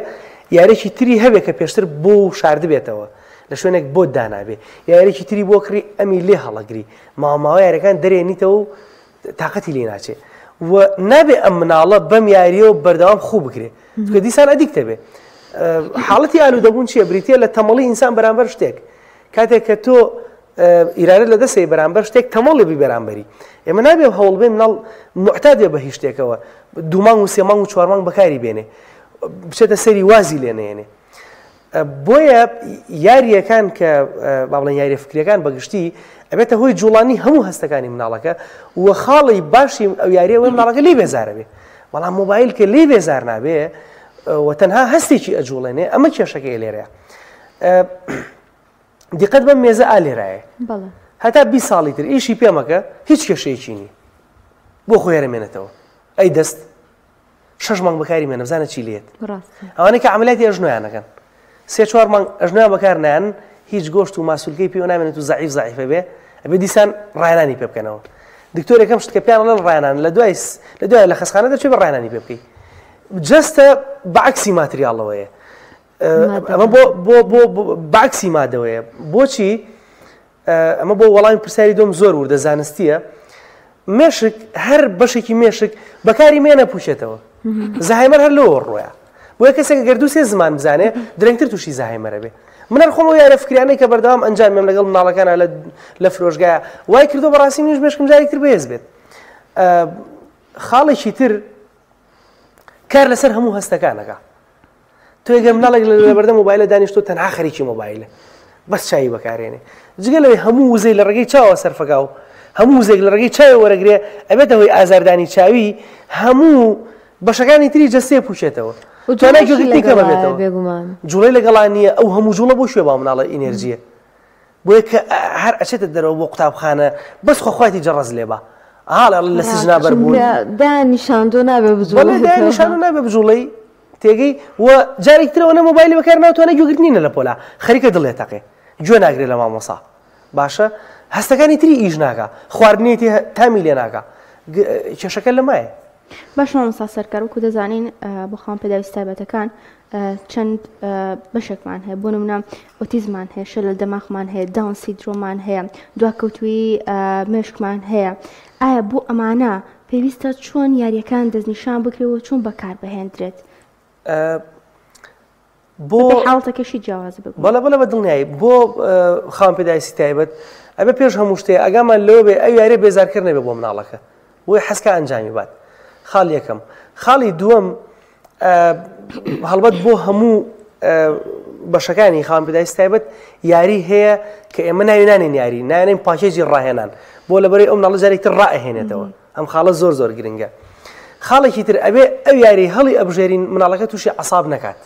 یارێکی تری هەبێت کە پێشتر بۆ شارد بێتەوە لە شوێنێک بۆ دانابێ یاریێکی تری بۆ کڕی ئەمی لێ هەڵەگری ماوە یاریەکان دەرێنیتەوە و تااقەتی لێ ناچێت و نابێ ئەم مناڵە بەم یاریەوە بەردەوام خوب بکرێت کە دیسان ئەدیکتە بێ حاڵەتی ئالوودەبوون چییە بریتە لە تەمەڵی ئینسان بەرامبەر شتێک کاتێک کە تۆ ئیرادە لە دەسێ بەرامبەر شتێک تەمەڵی بی بەرامبەری ئێمە نابێ هەوڵ بێ مناڵ معتادێ بە هیچ شتێکەوە دوومان و سێمان و چوارمان بەکاری بێنێ بچێتە سەری وازی لێنێنێ بۆیە یاریەکان کە باڵێن یاری فکریەکان بەگشتی ئەبێتە هۆی جوڵانی هەموو هەستەکانی مناڵەکە و خاڵی باشی ئەو یاریەوە مناڵەکە لێ بێزارە بێ بەڵام مۆبایل کە لێ بێزار نابێ و تەنها هەستێکی ئەجوڵێنێ ئەمە کێشەکەی لێرەیە دیقەت بەم مێزە ئالێرایە هەتا 20 ساڵی تر ئیشی پێمەکە هیچ کێشەیەکی نی بۆ خۆی هەرمێنێتەوە ئەی دەست 6 مانگ بەکاری مێنە بزانە چی لێت ئەوانەی کە عملیاتی ئەژنۆیانەکەن 3-4 مانگ ئەژنۆیان بەکار نایەن هیچ گۆشت و ماسوولکەی پێوە نامێنێت و زەعیفە بێ ئەبێ دیسان ڕایانانی پێ بکەنەوە دکتۆرێکم شت کە پیان لە ڕایانان لە دوای لە خەسخانە دەچێت بە ڕایانانی پێ بکەیت جەستە بەعکسی ماتریاڵەوەیە ئەمە بۆ باکسی مادەوەیە بۆچی ئەمە بۆ وەڵامی پرسیاری دۆم زۆر وردە زانستیە مێشک هەر بەشێکی مێشک بەکاری مێنە پوشێتەوە زەهایمەر هەر لەوە ڕۆیە بۆیە کەسێک گەردوو سێ زمان بزانێ درەنگتر تووشی زەهایمەرە بێ من خۆمەوە یارە فکریانەی کە بەردەوام ئەنجامێم لەگەڵ مناڵەکانە لە فرۆشگایە وای کردو بەڕاستی منیش مێشکم جارێکتر بەهێز بێت خاڵێکی تر کار لەسەر هەموو هەستەکانەکە تۆ ئەگەر مناڵێک لە بەردەم مۆبایلە دانیشتۆ تەنها خەریکی مۆبایلە بەس چاوی بەکارێنێ جگە لەوەی هەموو وزەی لە ڕێگەی چاوە سەرفەکە و هەموو وزێک لە ڕێگەی چاوی وەرەگرێ ئەبێتە هۆی ئازاردانی چاوی هەموو بەشەکانی تری جەستێ پوشێتەوە توانای گوێگرتنی کەمە بێتەوە جوڵەی لەگەڵان نییە ئەو هەموو جوڵە بۆ شوێ با مناڵە ئینێرجیە بۆیە کە هەر ئەچێتە دەرەوە بۆ قوتابخانە بەس خۆخواتی جەڕەز لێبە لە سجنا بەربوون دانیشاندۆ نابێ دانیشاندۆ نابێ بجوڵەی تێگەی و جارێکترەوەنە مۆبایلی بەکار ناوتوانە گوێگرتنینە لە پۆلا خەریکە دڵێتەقێ گوێ ناگرێت لە مامۆسا باشە هەستەکانی تری ئیش ناکە خواردنێتی تامی لێ ناکە کێشەکە لەمایە باش مامۆستا سەرکار وەکو دەزانین بۆ خاوەن پێداویست تایبەتەکان چەند بەشێکمان هەیە بۆ نمونە ئۆتیزمان هەیە شەلل دەماغمان هەیە داون سیندرۆمان هەیە دواکەوتوی مێشکمان هەیە ئایا بۆ ئەمانە پێویستە چۆن یاریەکان دەستنیشان بکرێەوە چۆن بەکار بهێنرێت بۆ حاڵەتەکەشی جیاواز بگون بەڵە بە دڵنیایی بۆ خاوەن پێداویستی تایبەت ئەبێ پێش هەموو شتێ ئەگامان لەوە بێ ئەو یارێ بێزارکرد نەبێ بۆ مناڵەکە بۆی حەسکە ئەنجامی بات خاڵ یەکەم خاڵی دووەم هەڵبەت بۆ هەموو بەشەکانی خاوەن پێداویستی تایبەت یاری هەیە کە ئێمە ناوێنانین یاری نایێنین پاکێجی ڕاهێنان بۆ لەبەرەی ئەو مناڵە جارێکتر ڕائەهێنێتەوە ئەم خاڵە زۆر گرنگە خاڵێکی تر ئەبێ ئەو یاری هەڵی ئەبژێرین مناڵەکە تووشی عەساب نەکات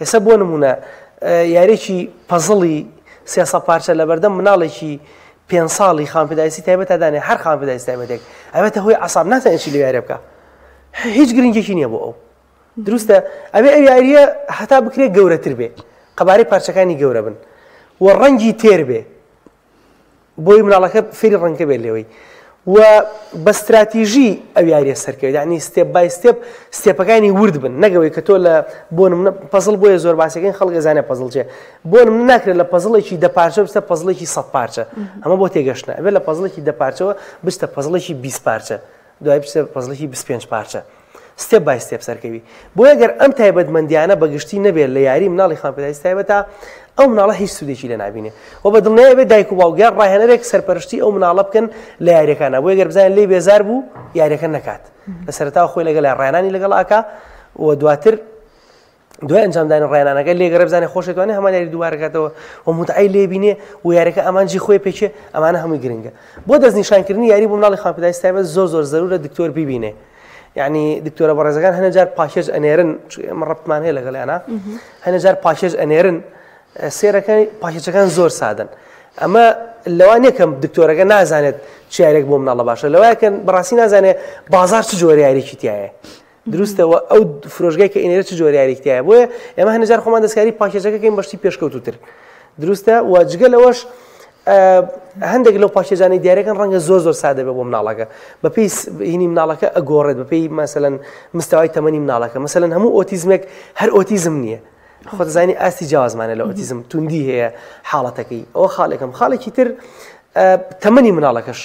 ئێستا بۆ نمونە یاریێکی پەزڵی 300 پارچە لە بەردەم مناڵێکی 5 ساڵی خاوەن پێداویستی تایبەت دانێ هەر خاوەن پێداویستی تایبەتێک ئەبێتە هۆی عەساب ناتوانێت چی لە یارێ بکە هیچ گرنگێکی نییە بۆ ئەو دروستە ئەبێ ئەو یاریە هەتا بکرێت گەورەتر بێ قەبارەی پارچەکانی گەورە بن و ڕەنگی تێر بێ بۆی مناڵەکە فێری ڕەنگە بێت لێوەی و بە استراتیژی ئەو یاریە سەرکەوێت یعنی ستێپ بای ستێپ ستێپەکانی ورد بن نەگەوەی کە تۆ لە بۆ نمونە پەزڵ بۆیە زۆر باسیەکەین خەڵک ئەزانێ پەزڵ چێ بۆ نمونە ناکرێت لە پەزڵێکی 10 پارچە بستە پەزڵێکی 100 پارچە ئەمە بۆ تێگەشتنە ئەبێت لە پەزڵێکی 10 پارچەوە بستە پەزڵێکی 20 پارچە دوای بستە پەزڵێکی 25 پارچە ستێپ بای ستێپ سەرکەوی بۆ ئەگەر ئەم تایبەتمەندیانە بەگشتی نەبێت لە یاری مناڵی خاوەن پێداویستی تایبەتە ئەو مناڵە هیچ سوودێکی لێ نابینێ و بە دڵنیایە بێت دایک و باوکیان ڕاهێنەرێک سەرپەرشتی ئەو مناڵە بکەن لە یاریەکانە بۆ ئەگەر بزانن لێ بێزار بوو یاریەکە نەکات لە سەرەتاوە خۆی لەگەڵ ڕاهێنانی لەگەڵ ئاکا و دواتر دوای ئەنجامدانی ڕاهێنانەکە لێگەڕێ بزانێ خۆشێتوانێ هەمان یاری دووبارەکاتەوە و متعی لێ بینێ و یاریەکە ئەمانجی خۆی پێچێ ئەمانە هەمووی گرنگە بۆ دەستنیشانکردنی یاری بۆ مناڵی خاوەن پێداویستی تایبەت زۆر زەرورە دکتۆر بیبینێ یعنی دکتۆرە بەڕێزەکان هەنە جار پاکێج ئەنێرن ئەمە ڕەبتمان هەیە لەگەڵیانە هەنە جار پاکێج ئەنێرن سێرەکانی پاکێجەکان زۆر سادن ئەمە لەوانەیە کە دکتۆرەکە نازانێت چ یارێک بۆ مناڵە باشە لەوایە کە بەڕاستی نازانێت بازار چ جۆرە یاریێکی تایە دروستەوە ئەو فرۆشگای کە ئینێرە چ جۆرە یاریێکی تایە بۆیە ئێمە هەنە جار خۆمان دەستکاری پاکێجەکەکەین بەشتی پێشکەوتوتر دروستە و جگە لەوەش هەندێک لەو پاکێجانەی دیارەکەن ڕەنگە زۆر سادە بێ بۆ مناڵەکە بەپێی هینی مناڵەکە ئەگۆڕێت بەپێی مەسەلەن مستەوای تەمەنی مناڵەکە مەسەلەن هەموو ئۆتیزمێک هەر ئۆتیزم نییە خۆ دەزانی ئاستی جیاوازمانە لە ئۆتیزم توندی هەیە حاڵەتەکەی ئەوە خاڵێکم خاڵێکی تر تەمەنی مناڵەکەش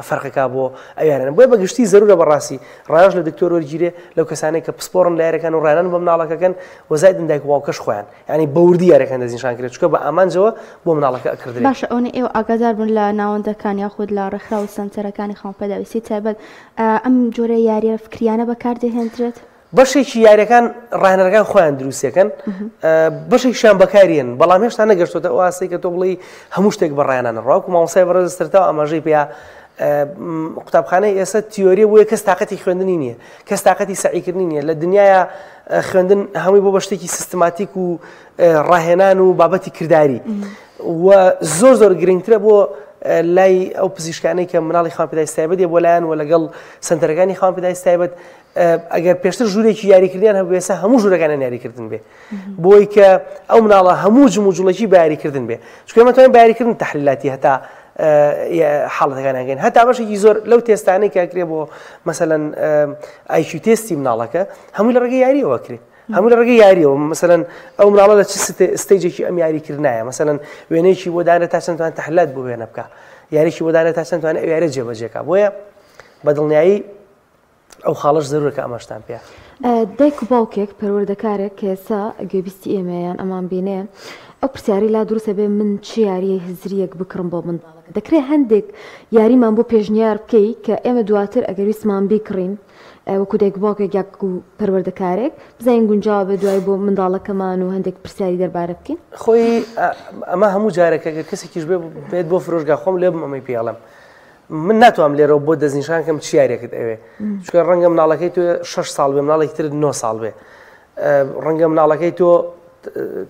فەرقەکە بۆ ئەویانە بۆیە بەگشتی زەرورە بەڕاستی ڕایژ لە دکتۆر وەرگیرێ لەو کەسانەی کە پسپۆڕن لە یارەکان و ڕێنان بە مناڵەکەکەن وەزای دایک و باوکەش خۆیان ینی بەوردی یارەکان دەزیشان کرێت چکە بە ئامانجەوە بۆ مناڵەکە ئەکردێت باشە ئەوە ئێوە ئاگادار بن لە ناوەندەکان یاخود لە ڕێکخرا و سەنتەرەکانی خاوەنپێداویستی تایبەت ئەم جۆرە یاریە فکریانە بەکاردەهێنرێت بەشێکی یاریەکان ڕاهێنەرەکان خۆیان دروستەکەن بەشێکیان بەکارێن بەڵام هێشتا نەگەشتۆتە ئەو ئاستی کە تۆ بڵی هەموو شتێک بە ڕایانانە ڕاوکو مامۆستای بەڕێزسترتەوە ئاماژەی پێیا قوتابخانەی ئێستا تیۆریە بۆیە کەس تااقەتی خوێندنی نییە کەس تااقەتی سعیکردنی نییە لە دنیاە خوێندن هەمووی بۆ بە شتێکی سیستماتیک و ڕاهێنان و بابەتی کردداری و زۆر زۆر گرنگترە بۆ لای ئەو پزیشکانەی کە مناڵی خاوەنپێداویستی تایبەت بۆ لایەن و لەگەڵ سنتەرەکانی خاوەنپێداویستی تایبەت ئەگەر پێشتر ژوورێکی یاریکردیان هەبوو ئێستا هەموو ژوورەکانیان یاریکردن بێ بۆی کە ئەو مناڵە هەموو جموجوڵێکی بە یاریکردن بێ چکە ئێمە توانین بە یاریکردن تەحلیلاتی هەتا حاڵەتەکانیان هەتا بەشێکی زۆر لەو تێستانەی کە ئەکرێ بۆ مەسەلەن ئایکیو تێستی مناڵەکە هەمووی لە ڕێگەی یاریەوە کرێ هەموو لە ڕێگەی یاریەوە مەسەلەن ئەو مناڵە لە چ ستەیجێکی ئەم یاریکردنایە مەسەلەن وێنەیەکی بۆ دانێت تا چەند توان تەحلیلات بۆ وێنە بکە یاریکی بۆ دانێت تا چەند توانێت ئەو یاریە جێبەجێکە بۆیە بەدڵنیایی ئەو خاڵش زەرورە کە ئەمەشتان پێ دایک و باوکێک پەروەردەکارێک کە ئێستا گوێبیستی ئێمەیان ئەمان بینێ ئەو پرسیاری لا دروستە بێ من چی یاریە هزریەک بکڕم بۆ منداڵەکە دەکرێت هەندێک یاریمان بۆ پێشنیار بکەی کە ئێمە دواتر ئەگەر ویسمان بیکڕین وەکو دایک باوکێک یاک و پەروەردەکارێک بزانین گونجاوە بێ دوای بۆ منداڵەکەمان و هەندێک پرسیاری دەربارە بکەین خۆی ئەمە هەموو جارێکە کەسێکیش بێت بۆ فرۆشگا خۆم لێ بم ئەمەی پێڵم من ناتوانم لێرەوە بۆ دەستنیشانکەم چی یاریەکەت ئەوێ چکە ڕەنگە مناڵەکەی تۆ 6 ساڵ بێ مناڵێکی تر 9 ساڵ بێ ڕەنگە مناڵەکەی تۆ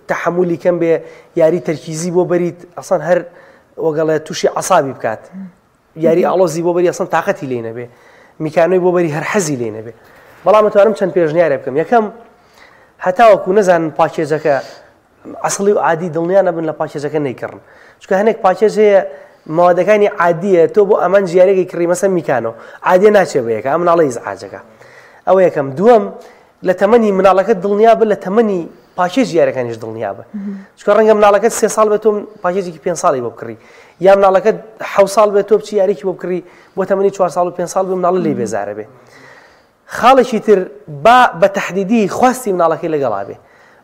تەحمولی کەم بێ یاری تەرکیزی بۆ بەریت ئەسان هەر وەگەڵێ تووشی عەسابی بکات یاری ئاڵۆزی بۆ بەری ئەسان تااقەتی لێ نەبێ میکانۆی بۆ بەری هەر حەزی لێ نەبێ بەڵام دەتوانم چەند پێشنیارێ بکەم یەکەم هەتاوەکو نەزانن پاکێجەکە ئەسڵی و عادی دڵنیان نەبن لە پاکێجەکە نەیکڕن چکە هەندێک پاکێج هەیە ماوەدەکانی عادیە تۆ بۆ ئەمان ژیارێکی کڕی مەسە میکانۆ عادیە ناچێ بەیەکە ئەم مناڵی ئیزعاجەکە ئەوە یەکەم دووەم لە تەمەنی مناڵەکەت دڵنیا بە لە تەمەنی پاکێج یارەکانیش دڵنیا بە چکە ڕەنگە مناڵەکەت 3 ساڵ بێت تۆ پاکێجێکی 5 ساڵی بۆ بکڕی یا مناڵەکەت 7 ساڵ بێت تۆ بچی یارێکی بۆ بکڕی بۆ تەمەنی 4 ساڵ و 5 ساڵ بێ مناڵە لێ بێزارە بێ خاڵێکی تر بە تەحدیدی خواستی مناڵەکەی لەگەڵا بێ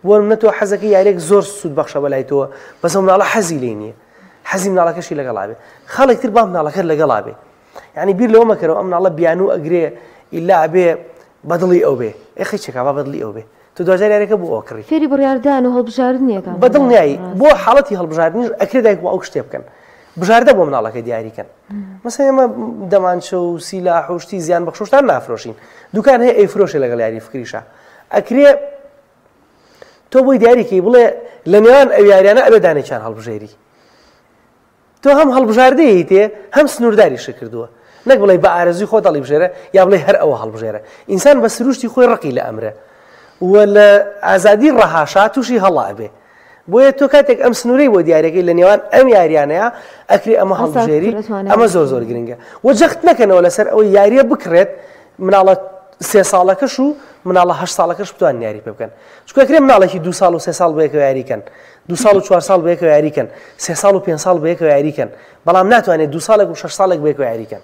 بۆ منە تۆ حەزەکەی یارێک زۆر سوود بەخشە بەلای تۆوە بەس ئەو مناڵە حەزی لێ نییە حەزی مناڵەکەشی لەگەڵا بێ خاڵێک تر با مناڵەکەت لەگەڵا بێ یعنی بیر لەوە مەکەرەوە ئەم مناڵە بیان و ئەگرێ ئیلا ئەبێ بەدڵی ئەو بێ ئەخی چێکا با بەدڵی ئەو بێ تو دوجار یارێکە بۆ ئەو کڕی فێری بڕیاردان و هەڵبژاردنیەکان بەدڵنیایی بۆ حاڵەتی هەڵبژاردنیش ئەکرێ دایک بۆ ئەو شتێ بکەن بژاردە بۆ مناڵەکە دیاریکەن مەسەڵەن ئێمە دەمانچە و سیلاح و شتی زیان بەخشوشتان نافرۆشین دوکان هەیە ئەیفرۆشێ لەگەڵ یاری فکریشە ئەکرێ تۆ بۆی دیاریکەی بڵێ لە نێوان ئەو یاریانە ئەبێ دانێکیان هەڵبژێری تۆ هەم هەڵبژاردەیەی تێ هەم سنوورداریشە کردووە نەک بڵێ بە ئارەزوی خۆت هەڵی بژێرە یا بڵێ هەر ئەوە هەڵبژێرە ئینسان بە سروشتی خۆی ڕقی لە ئەمرە و لە ئازادی ڕەهاشا تووشی هەڵا بێ بۆیە تۆ کاتێک ئەم سنوورەی بۆ دیارەکەی لە نێوان ئەم یاریانەیە ئەکری ئەمە هەڵبژێری ئەمە زۆر زۆر گرنگە و جەخت نەکەنەوە لەسەر ئەوەی یاریە بکرێت مناڵە 3 ساڵەکەش و مناڵە 8 ساڵەکەش بتوان یاری پێ بکەن چکەکرێ مناڵێکی 2 ساڵ و 3 ساڵ بەیەکەوە یاریکەن 2 ساڵ و 4 ساڵ بەیەکەوە یاریکەن 3 ساڵ و 5 ساڵ بەیەکەوە یاریکەن بەڵام ناتوانێت 2 ساڵێک و 6 ساڵێک بەیەکەوە یاریکەن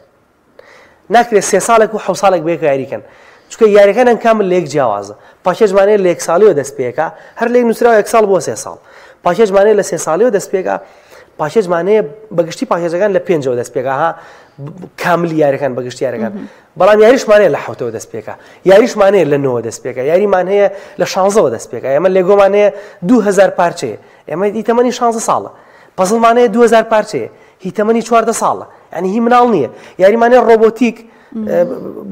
ناکرێت 3 ساڵێک و 7 ساڵێک بەیەکەوە یاریکەن چکە یاریەکانیان کامل لە یەک جیاوازە پاکێجمانەیە لە 1 ساڵیەوە دەست پێەکە هەر لێک نووسراوە 1 ساڵ بۆ 3 ساڵ پاکێجمانەیە لە 3 ساڵیەوە دەست پێەکە پاکێجمانەیە بەگشتی پاکێجەکان لە 5ەوە دەست پێەکە ها کاملی یاریەکان بەگشتی یاریەکان بەڵام یاریشمانەیە لە 7ەوە دەست پێەکە یاریشمانەیە لە 9ەوە دەست پێەکە یاریمان هەیە لە 16ەوە دەست پێەکە ئێمە لێگۆمانەیە 2000 پارچەیە ئێمە هیتەمەنی 16 ساڵە پەزڵمانەیە 2000 پارچەیە هیتەمەنی 14 ساڵە ینی هی مناڵ نییە یاریمانەیە ڕۆبۆتیک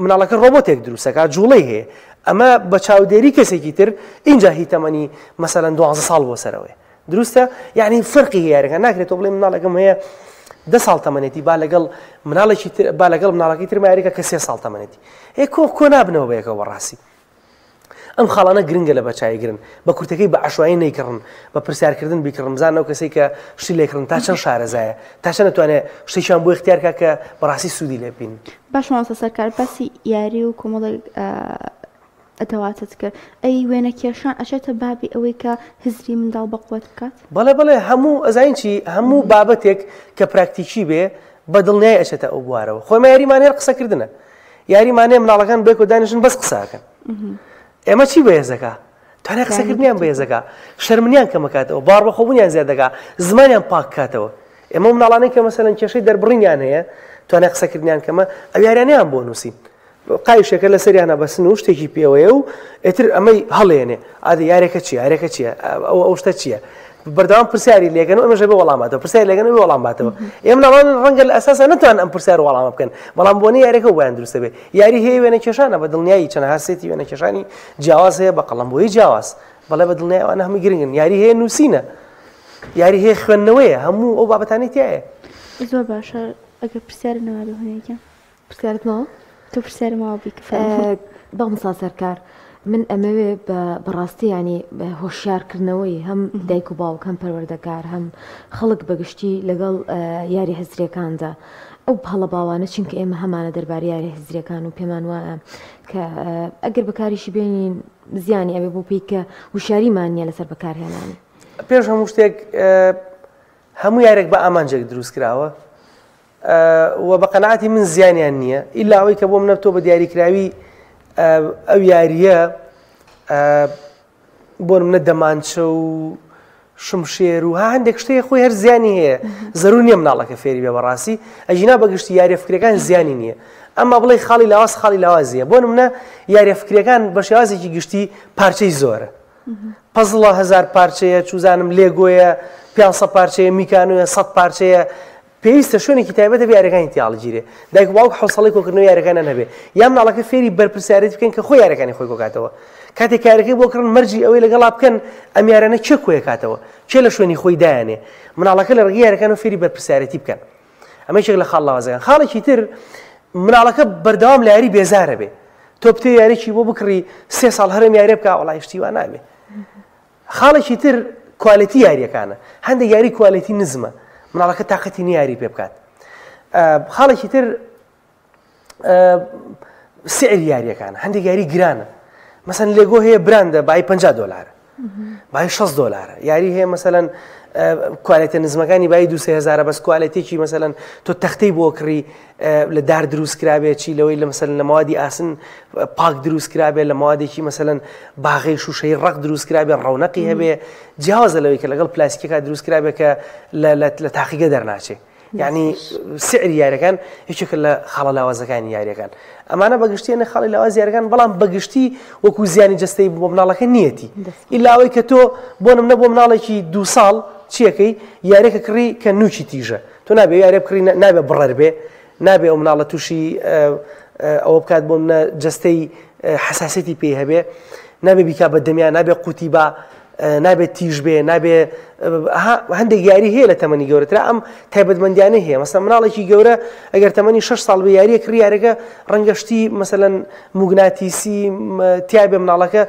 مناڵەکە ڕۆبۆتێک دروستەکە جوڵەی هەیە ئەمە بە چاودێری کەسێکی تر اینجا هیتەمەنی مەسەلەن 12 ساڵ بۆ سەرەوەی دروستە یعنی فەرقی هەیەەکە ناکرێت تۆ بڵێ مناڵەکەم هەیە 10 ساڵ تەمەنێتی با لەگەڵ مناڵەکەی تر یاریکە کە 3 ساڵ تەمەنێتی هەیە کۆ نابنەوە بەیەکەوە بەڕاستی ئەم خاڵانە گرنگە لە بەچایگرن بە کورتەکەی بە عشوایی نەیکردن بە پرسیارکردن بیکردن بزانەوە کەسێک کە شتی لێکردن تا چەند شارەزایە تا چەند نتوانێت شتێکیان بۆ اختیارکە کە بەڕاستی سوودی لێ بین باش مامۆستا سەرکار باسی یاری و کۆمەڵێک ئەتەواتت کرد ئەی وێنە کێشان ئەچێتە بابی ئەوەی کە هزری منداڵ بەقوت بکات بەڵێ هەموو ئەزین چی هەموو بابەتێک کە پراکتیکی بێ بە دڵنیای ئەچێتە ئەو بوارەوە خۆمە یاریمانێر قسەکردنە یاریمانێ مناڵەکان بێک و دانیشن بەس قساکەن ئێمە چی بەهێزەکە توانای قسەکردنیان بەهێزەکە شەرمنیان کەمەکاتەوە باڕ بەخۆبوونیان زیاد دەکات زمانیان پاک کاتەوە ئێمە مناڵانەی کە مەسەلەن کێشەی دەربڕینیان هەیە توانای قسەکردنیان کەمە ئەو یاریانیان بۆ نووسین قایشێکە لە سەریانە بەسن و شتێکی پێوەیە و ئێتر ئەمەی هەڵێنێ ئادە یارێکە چیە یارێکە چییە ئەو شتە چییە بەردەوام پرسیاری لێگەن و ئەمەژە بە وەڵاماتەوە پرسیاری لێگەن و وەڵام باتەوە ئێمە ناڵان ڕەنگە لە ئەساسا نتوان ئەم پرسیار وەڵام بکەن بەڵام بۆنی یارێکە بۆیان دروستە بێ یاری هەیە وێنە کێشانە بە دڵنیایی چەند هەسێتی وێنە کێشانی جیاواز هەیە بە قەڵەمبۆیی جیاواز بەڵێ بە دڵنیای ئەوانە هەمووی گرنگن یاری هەیە نووسینە یاری هەیە خوێندنەوەیە هەموو ئەو بابەتانی تایە زۆر باشە ئەگەر پرسیار نەوە لە هەنێکە پرسیارتمەوە تۆ پرسیارمەوە بیکە بەڵمسا سەرکار من ئەمەوێ بەڕاستی ینی هۆشیارکردنەوەی هەم دایک و باوک هەم پەروەردەکار هەم خەڵک بەگشتی لەگەڵ یاری هەزرەکاندا ئەو هەڵە باوانە چونکە ئێمە هەمانە دەربارەی یاری هەزرەکان و پێمان وایە کە ئەگەر بەکاریشی بێنین زیانی ئەوێ بۆ پێی کە وشاریمان نیە لەسەر بەکارهێنانی پێش هەموو شتێک هەموو یارێک بە ئامانجێک دروست کراوە و بە قەنەعەتی من زیانیان نییە ئیلا ئەوەی کە بۆ منە تۆ بە دیاریکراوی ئەو یاریە بۆ منە دەمانچە و شمشێر و هەندێک شتەیە خۆی هەر زیانی هەیە زەرور نییە مناڵەکە فێری بێ بەڕاستی ئەژینا بەگشتی یاریە فکرەکان زیانی نییە ئەمما بڵێ خاڵی لاواز خاڵی لاوازیە بۆ منە یاریە فکرەکان بە شێوازێکی گشتی پارچەی زۆرە پەزڵە 1000 پارچەیە چوزانم لێگۆیە 500 پارچەیە میکانویە 100 پارچەیە پێویستە شوێنێکی تایبەتە بە یاریەکانی تیاڵگیرێ دایک باوک حوسڵەی کۆکردنەوەی یاریەکانیان هەبێ یا مناڵەکە فێری بەرپرسیارەت بکەن کە خۆی یاریەکانی خۆی کۆکاتەوە کاتێک یاریەکەی بۆ کردن مەرجی ئەوەی لەگەڵا بکەن ئەم یارانە چێ کۆیە کاتەوە چێ لە شوێنی خۆی دایانێ مناڵەکە لە ڕێگەی یاریەکانەوە فێری بەرپرسیارەتی بکەن ئەمە یەکێک لە خاڵ لاوازەکان خاڵێکی تر مناڵەکە بەردەوام لە یاری بێزارە بێ تۆ بتێ یاریی بۆ بکڕی 3 ساڵ هەرم یاریە بکە وەڵای شتی وا نابێ خاڵێکی تر کوالیتی یاریەکانە هەندێک یاری کوالیتی نزمە مناڵەکە تااقەتی نیاری پێ بکات خاڵێکی تر سعر یاریەکانە هەندێک یاری گرانە مەسەن لێگۆ هەیە براندە بای $50 بای $60 یاری هەیە مەسەلەن کوالیتە نزمەکانی بای 2-3 بەس کوالیتێکی مەسەلەن تۆ تەختەی بۆ کڕی لە دار دروست کرابێکی لەوەی لە مەسەلەن لە ماوادی ئاسن پاک دروست کرابێ لە ماوادێکی مەسەلەن باغی شوشەی ڕق دروست کرابێ ڕەونەقی هەبێ جیاوازە لەوەی کە لەگەڵ پلاستیکەکە دروست کرابێ کە لە تاقیگە دەرناچێ یعنی سعر یاریەکان هیچێکە لە خاڵە لاوازەکانی یاریەکان ئەمانە بەگشتیانە خاڵی لاواز یاریەکان بەڵام بەگشتی وەکو زیانی جەستەی بۆ مناڵەکە نیەتی ئیلاوەی کە تۆ بۆ نمونە بۆ مناڵێکی 2 ساڵ چیەکەی یاریەکە کڕی کە نوچی تیژە تۆ نابێ یارێ بکڕی نابێ بڕەر بێ نابێ ئەو مناڵە تووشی ئەوە بکات بۆ منە جەستەی حساسەتی پێی هەبێ نابێ بیکا بەدەمیان نابێ قوتی بە نابێت تیژ بێ نابێ هەندێک یاری هەیە لە تەمەنی گەورەترا ئەم تایبەتمەندیانە هەیە مەسەڵەن مناڵێکی گەورە ئەگەر تەمەنی 6 ساڵ بە یاریە کڕی یاریەکە ڕەنگەشتی مەسەلەن موگناتیسی تیابێ مناڵەکە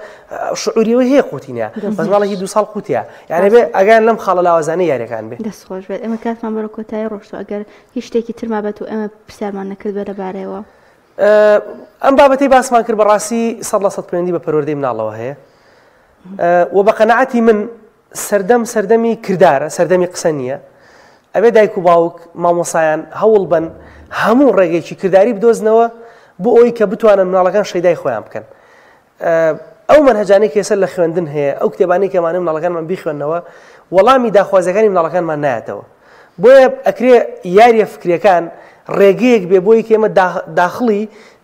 شعوریەوە هەیە قوتینە بەس مناڵێکی 2 ساڵ قوتیە یعنی بێ ئەگەن لەم خاڵە لاوازانە یاریەکان بێ دەستخۆش بێت ئەمە کاتمان بەرە کۆتایی ڕۆشتۆ ئەگەر هیچ شتێکی ترمابەت و ئەمە پرسیارمان نەکرد بە لەبارەیەوە ئەم بابەتەی باسمان کرد بەڕاستی 100% پەیوەندی بە پەروەردەی مناڵەوە هەیە و بە قەنەعەتی من سەردەمی کردارە سەردەمی قسە نییە ئەبێ دایک و باوک مامۆسایان هەوڵ بن هەموو ڕێگەیەکی کردداری بدۆزنەوە بۆ ئەوی کە بتوانن مناڵەکان شەیدای خۆیان بکەن ئەو منهەجانەی کە ئێستا لە خوێندن هەیە ئەو کتێبانەی کەمانە مناڵەکانمان بیخوێنەوە وەڵامی داخوازەکانی مناڵەکانمان نایەتەوە بۆیە ئەکرێ یاریە فکرەکان ڕێگەیەک بێ بۆی کە ئێمە داخڵی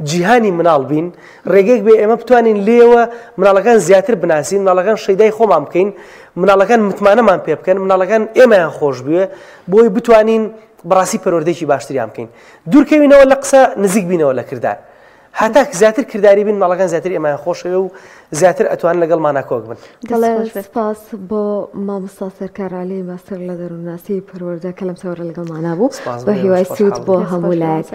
جیهانی مناڵ بین ڕێگەیەک بێ ئێمە بتوانین لێوە مناڵەکان زیاتر بناسین مناڵەکان شەیدای خۆمان بکەین مناڵەکان متمانەمان پێ بکەن مناڵەکان ئێمەیان خۆش بوێ بۆی بتوانین بەڕاستی پەروەردەیەکی باشتریان بکەین دوورکەوینەوە لە قسە نزیک بینەوە لە کردار هەتا زیاتر کردداری بین مناڵەکان زیاتر ئێمەیان خۆشەوە و زیاتر ئەتوان لەگەڵمانە کۆک بن سپاس بۆ مامۆستا سەرکارعەلی ماستەر لە دەروونناسی پەروەردە کە لەم سەوەرە لەگەڵمانە بوو بە هیوای سوود بۆ هەموو لایەک